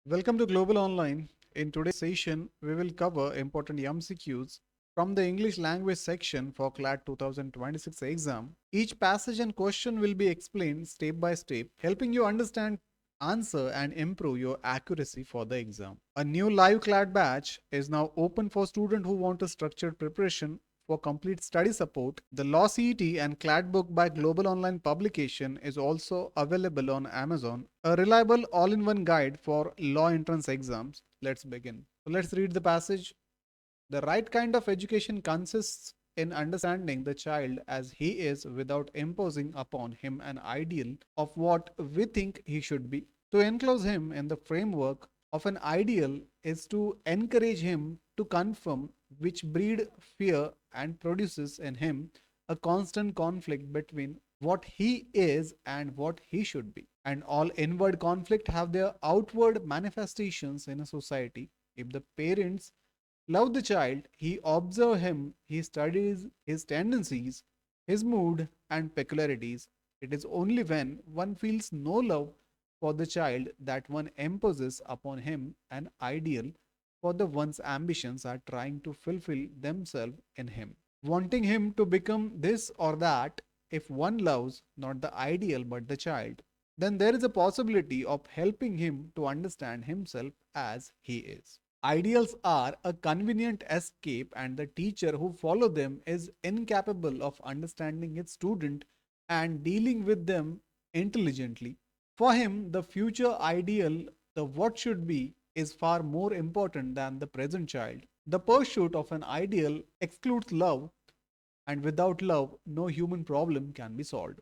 Welcome to Global Online. In today's session, we will cover important MCQs from the English language section for CLAT 2026 exam. Each passage and question will be explained step by step, helping you understand, answer, and improve your accuracy for the exam. A new live CLAT batch is now open for students who want a structured preparation for complete study support. The Law CET and CLAT book by Global Online Publication is also available on Amazon, a reliable all-in-one guide for law entrance exams. Let's begin. So let's read the passage. The right kind of education consists in understanding the child as he is without imposing upon him an ideal of what we think he should be. To enclose him in the framework of an ideal is to encourage him to conform, which breed fear and produces in him a constant conflict between what he is and what he should be. And all inward conflict have their outward manifestations in a society. If the parents love the child, he observes him, he studies his tendencies, his mood, and peculiarities. It is only when one feels no love for the child that one imposes upon him an ideal for the one's ambitions are trying to fulfill themselves in him. Wanting him to become this or that, if one loves not the ideal but the child, then there is a possibility of helping him to understand himself as he is. Ideals are a convenient escape, and the teacher who follow them is incapable of understanding his student and dealing with them intelligently. For him, the future ideal, the what should be, is far more important than the present child. The pursuit of an ideal excludes love, and without love, no human problem can be solved.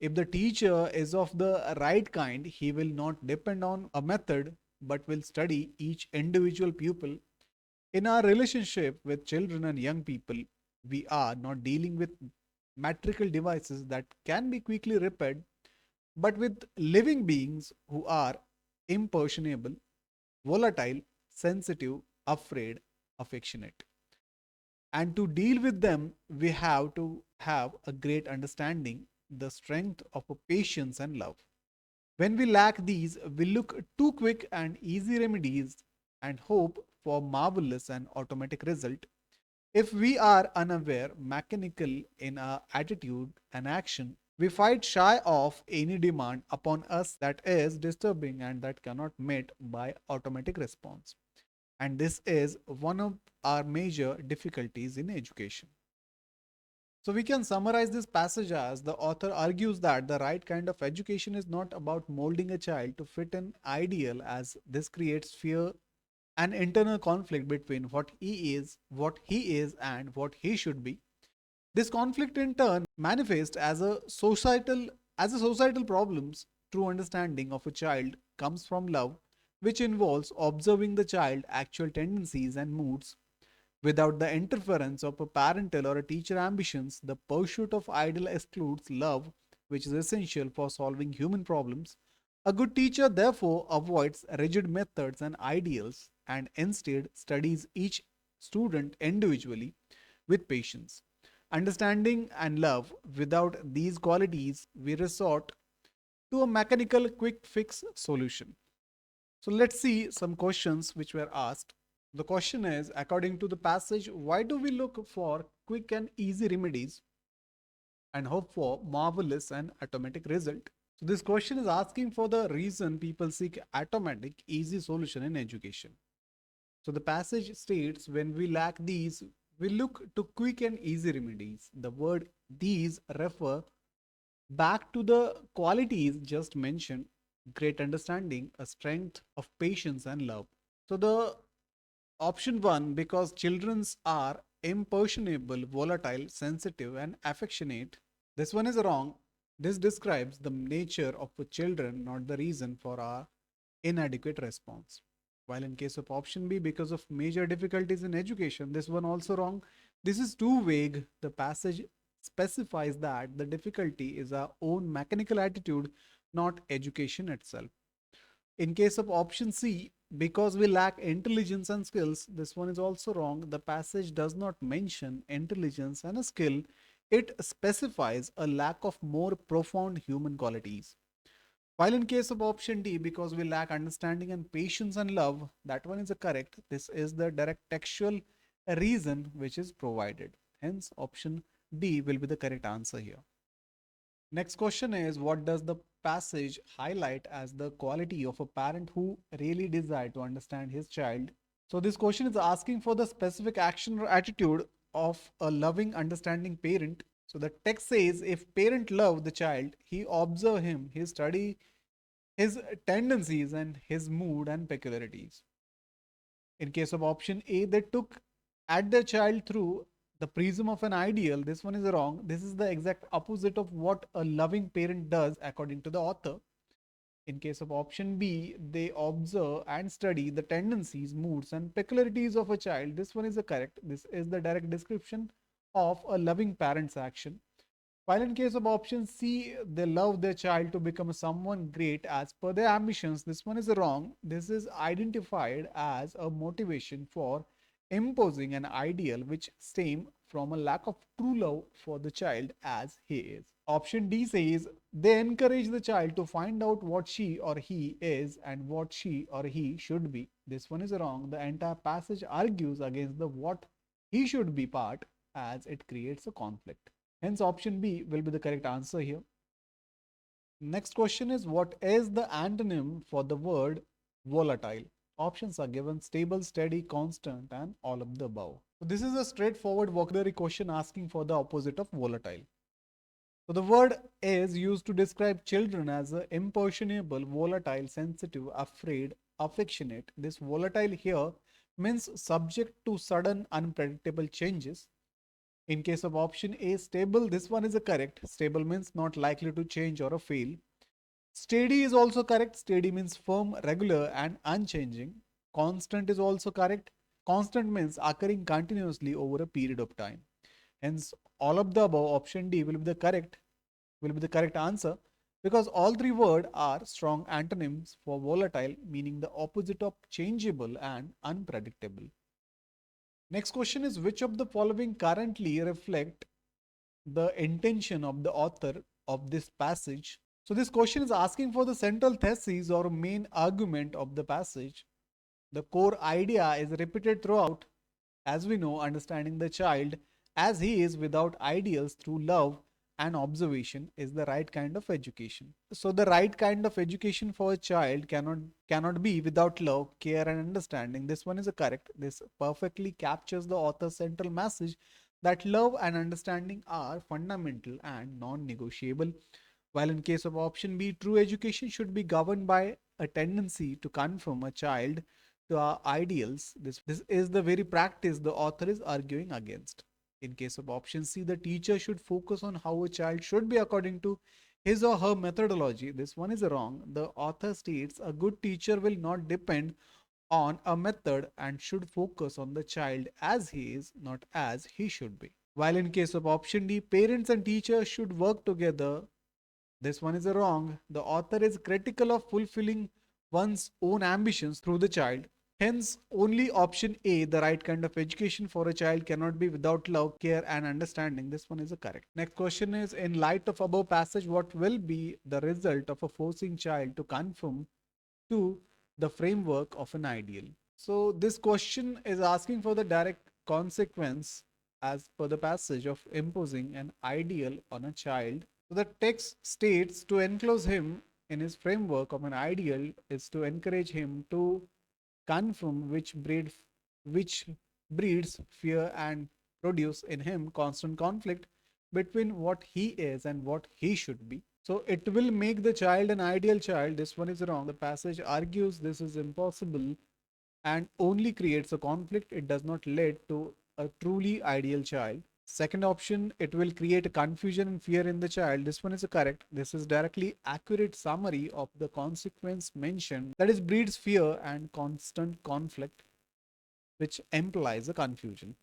If the teacher is of the right kind, he will not depend on a method but will study each individual pupil. In our relationship with children and young people, we are not dealing with metrical devices that can be quickly repaired, but with living beings who are impersonable, volatile, sensitive, afraid, affectionate. And to deal with them, we have to have a great understanding, the strength of a patience and love. When we lack these, we look to quick and easy remedies and hope for marvelous and automatic result. If we are unaware, mechanical in our attitude and action, we fight shy of any demand upon us that is disturbing and that cannot met by automatic response. And this is one of our major difficulties in education. So we can summarize this passage as the author argues that the right kind of education is not about molding a child to fit an ideal, as this creates fear and internal conflict between what he is and what he should be. This conflict in turn manifests as a societal problems. True understanding of a child comes from love, which involves observing the child's actual tendencies and moods. Without the interference of a parental or a teacher ambitions, the pursuit of ideal excludes love, which is essential for solving human problems. A good teacher therefore avoids rigid methods and ideals and instead studies each student individually with patience, understanding, and love. Without these qualities, we resort to a mechanical quick fix solution. So let's see some questions which were asked. The question is, according to the passage, why do we look for quick and easy remedies and hope for marvelous and automatic result? So this question is asking for the reason people seek automatic, easy solution in education. So the passage states, when we lack these, we look to quick and easy remedies. The word these refer back to the qualities just mentioned: great understanding, a strength of patience and love. So the option one, because childrens are impersonable, volatile, sensitive, and affectionate. This one is wrong. This describes the nature of the children, not the reason for our inadequate response. While in case of option B, because of major difficulties in education, this one also wrong. This is too vague. The passage specifies that the difficulty is our own mechanical attitude, not education itself. In case of option C, because we lack intelligence and skills, this one is also wrong. The passage does not mention intelligence and a skill, it specifies a lack of more profound human qualities. While in case of option D, because we lack understanding and patience and love, that one is a correct. This is the direct textual reason which is provided. Hence, option D will be the correct answer here. Next question is, what does the passage highlight as the quality of a parent who really desire to understand his child? So this question is asking for the specific action or attitude of a loving, understanding parent. So the text says, if parent love the child, he observe him, he study his tendencies and his mood and peculiarities. In case of option A, they took at their child through the prism of an ideal. This one is wrong. This is the exact opposite of what a loving parent does according to the author. In case of option B, they observe and study the tendencies, moods, and peculiarities of a child. This one is the correct. This is the direct description of a loving parent's action. While in case of option C, they love their child to become someone great as per their ambitions. This one is wrong. This is identified as a motivation for imposing an ideal which stem from a lack of true love for the child as he is. Option D says they encourage the child to find out what she or he is and what she or he should be. This one is wrong. The entire passage argues against the what he should be part as it creates a conflict. Hence, option B will be the correct answer here. Next question is, what is the antonym for the word volatile? Options are given: stable, steady, constant, and all of the above. So this is a straightforward vocabulary question asking for the opposite of volatile. So the word is used to describe children as impressionable, volatile, sensitive, afraid, affectionate. This volatile here means subject to sudden unpredictable changes. In case of option A, stable, this one is a correct. Stable means not likely to change or fail. Steady is also correct. Steady means firm, regular, and unchanging. Constant is also correct. Constant means occurring continuously over a period of time. Hence, all of the above, option D will be the correct answer, because all three words are strong antonyms for volatile, meaning the opposite of changeable and unpredictable. Next question is, which of the following currently reflect the intention of the author of this passage? So this question is asking for the central thesis or main argument of the passage. The core idea is repeated throughout. As we know, understanding the child as he is without ideals through love and observation is the right kind of education. So the right kind of education for a child cannot be without love, care, and understanding. This one is a correct. This perfectly captures the author's central message that love and understanding are fundamental and non-negotiable. While in case of option B, true education should be governed by a tendency to conform a child to our ideals. This is the very practice the author is arguing against. In case of option C, the teacher should focus on how a child should be according to his or her methodology. This one is wrong. The author states a good teacher will not depend on a method and should focus on the child as he is, not as he should be. While in case of option D, parents and teachers should work together. This one is wrong. The author is critical of fulfilling one's own ambitions through the child. Hence, only option A, the right kind of education for a child, cannot be without love, care, and understanding. This one is correct. Next question is, in light of above passage, what will be the result of a forcing child to conform to the framework of an ideal? So, this question is asking for the direct consequence as per the passage of imposing an ideal on a child. So the text states to enclose him in his framework of an ideal is to encourage him to conform, which breeds fear and produce in him constant conflict between what he is and what he should be. So it will make the child an ideal child. This one is wrong. The passage argues this is impossible and only creates a conflict. It does not lead to a truly ideal child. Second option, it will create a confusion and fear in the child. This one is correct. This is directly accurate summary of the consequence mentioned, that is breeds fear and constant conflict, which implies a confusion.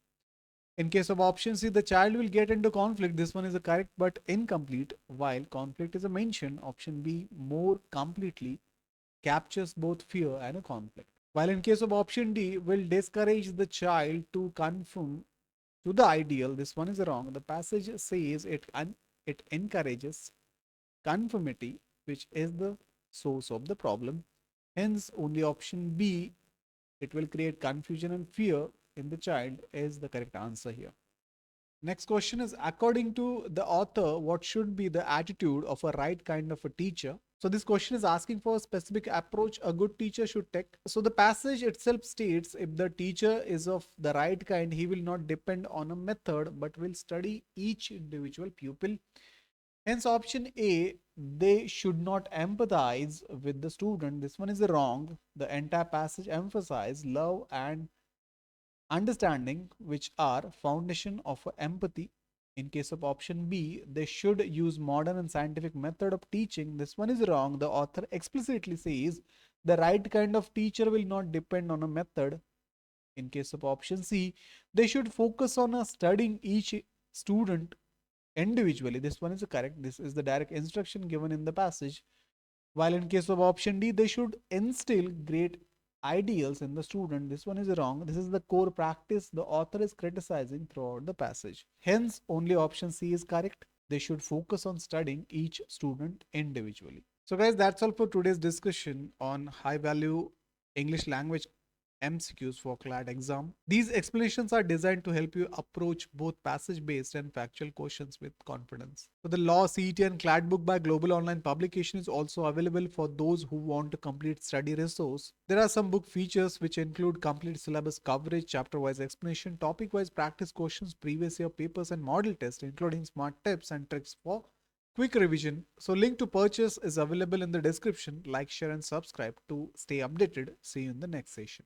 In case of option C, the child will get into conflict. This one is correct but incomplete. While conflict is a mention, option B more completely captures both fear and a conflict. While in case of option D, will discourage the child to conform to the ideal. This one is wrong. The passage says it encourages conformity, which is the source of the problem. Hence, only option B, it will create confusion and fear in the child, is the correct answer here. Next question is, according to the author, what should be the attitude of a right kind of a teacher? So this question is asking for a specific approach a good teacher should take. So the passage itself states, if the teacher is of the right kind, he will not depend on a method but will study each individual pupil. Hence option A, they should not empathize with the student. This one is wrong. The entire passage emphasizes love and understanding, which are foundation of empathy. In case of option B, they should use modern and scientific method of teaching. This one is wrong. The author explicitly says the right kind of teacher will not depend on a method. In case of option C, they should focus on studying each student individually. This one is correct. This is the direct instruction given in the passage. While in case of option D, they should instill great ideals in the student. This one is wrong. This is the core practice the author is criticizing throughout the passage. Hence, only option C is correct. They should focus on studying each student individually. So guys, that's all for today's discussion on high value English language MCQs for CLAT exam. These explanations are designed to help you approach both passage-based and factual questions with confidence. So the Law, CET and CLAT book by Global Online Publication is also available for those who want to complete study resource. There are some book features which include complete syllabus coverage, chapter-wise explanation, topic-wise practice questions, previous year papers and model tests, including smart tips and tricks for quick revision. So link to purchase is available in the description. Like, share and subscribe to stay updated. See you in the next session.